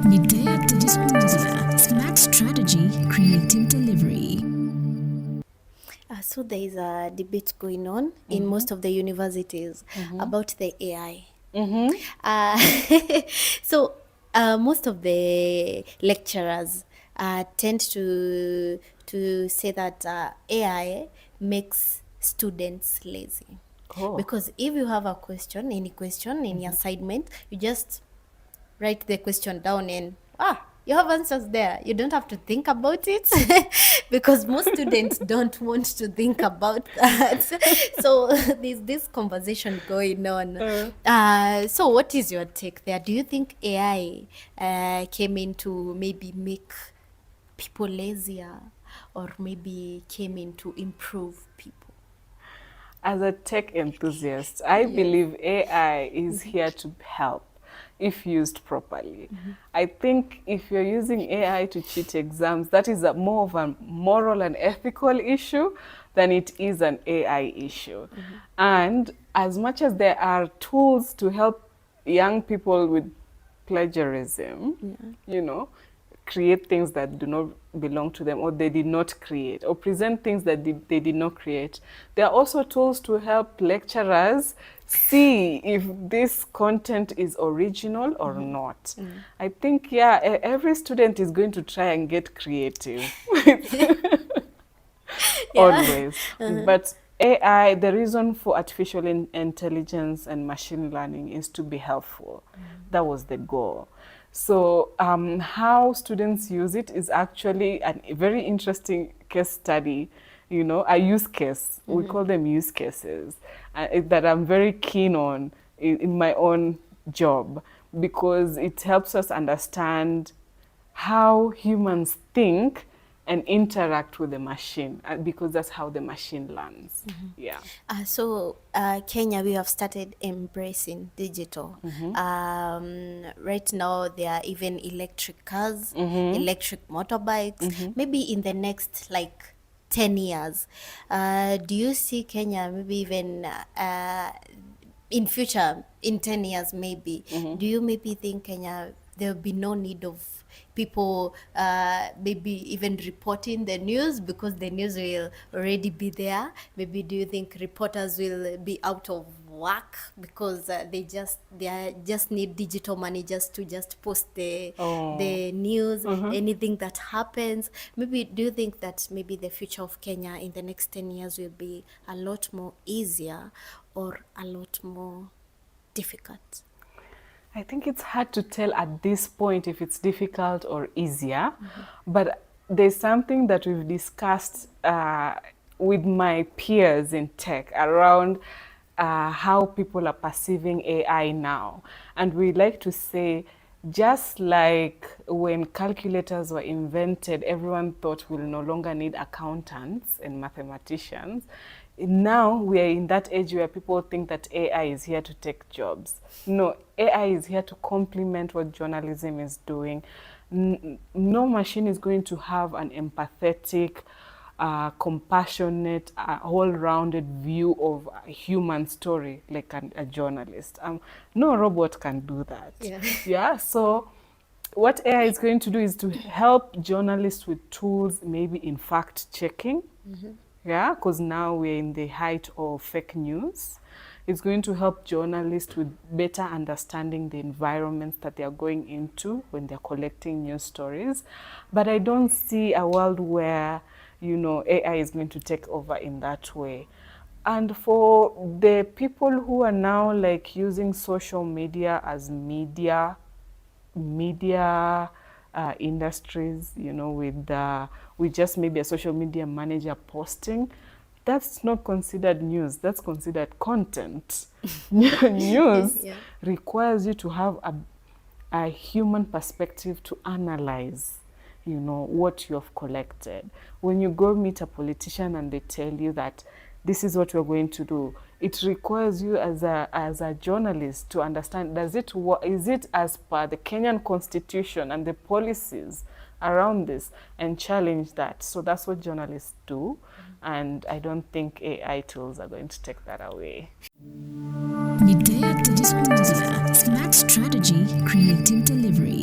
Midday Digital Media, smart strategy, creative delivery. So there is a debate going on in most of the universities about the AI. Uh, so most of the lecturers tend to say that AI makes students lazy. Oh. Because if you have a question, any question, any assignment, you just write the question down and you have answers there. You don't have to think about it because most students don't want to think about that. So there's this conversation going on. So what is your take there? Do you think AI came in to maybe make people lazier, or maybe came in to improve people? As a tech enthusiast, I believe AI is here to help if used properly. I think if you're using AI to cheat exams, that is more of a moral and ethical issue than it is an AI issue. And as much as there are tools to help young people with plagiarism, you know, create things that do not belong to them, or they did not create, or present things that they did not create. There are also tools to help lecturers see if this content is original or not. I think, every student is going to try and get creative. Always. But AI, the reason for artificial intelligence and machine learning is to be helpful. That was the goal. So how students use it is actually a very interesting case study, you know, a use case. We call them use cases that I'm very keen on in my own job, because it helps us understand how humans think and interact with the machine, because that's how the machine learns. Yeah. Kenya, we have started embracing digital. Right now, there are even electric cars, electric motorbikes. Maybe in the next 10 years, do you see Kenya maybe even in future, in 10 years maybe, do you maybe think Kenya, there will be no need of people maybe even reporting the news, because the news will already be there? Maybe do you think reporters will be out of work because they just need digital money just to post the news, anything that happens? Maybe do you think that maybe the future of Kenya in the next 10 years will be a lot more easier or a lot more difficult? I think it's hard to tell at this point if it's difficult or easier, but there's something that we've discussed with my peers in tech around how people are perceiving AI now. And we like to say, just like when calculators were invented, everyone thought we'll no longer need accountants and mathematicians. Now we are in that age where people think that AI is here to take jobs. No, AI is here to complement what journalism is doing. No machine is going to have an empathetic, compassionate, all-rounded view of a human story like a journalist. No robot can do that. Yeah, so what AI is going to do is to help journalists with tools, maybe in fact-checking. Yeah, because now we're in the height of fake news. It's going to help journalists with better understanding the environments that they are going into when they're collecting news stories. But I don't see a world where, you know, AI is going to take over in that way. And for the people who are now like using social media as media industries, you know, with just maybe a social media manager posting, that's not considered news. That's considered content. News requires you to have a human perspective to analyze, you know, what you have collected. When you go meet a politician and they tell you that this is what we're going to do, it requires you as a journalist to understand, is it as per the Kenyan constitution and the policies around this, and challenge that. So that's what journalists do, and I don't think AI tools are going to take that away. Midday Digital Media, smart strategy, creative delivery.